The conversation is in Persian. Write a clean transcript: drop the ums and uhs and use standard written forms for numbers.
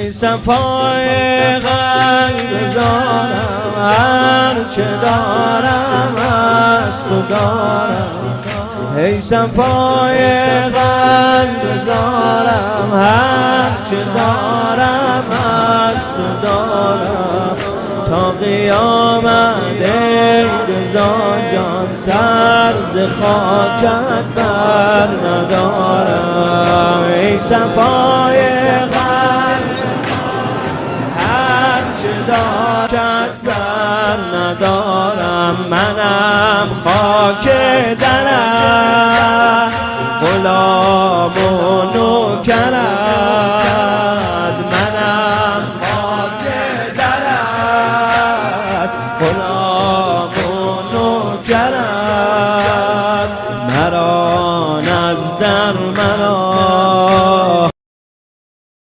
ای صفای قلب زارم، هرچه دارم از تو دارم. ای صفای قلب زارم، هرچه دارم از تو دارم. تا قیامت ای رضا جان، سر ز خاکت بر ندارم. ای صفای قلب هرچه دارم بر ندارم. منم خاک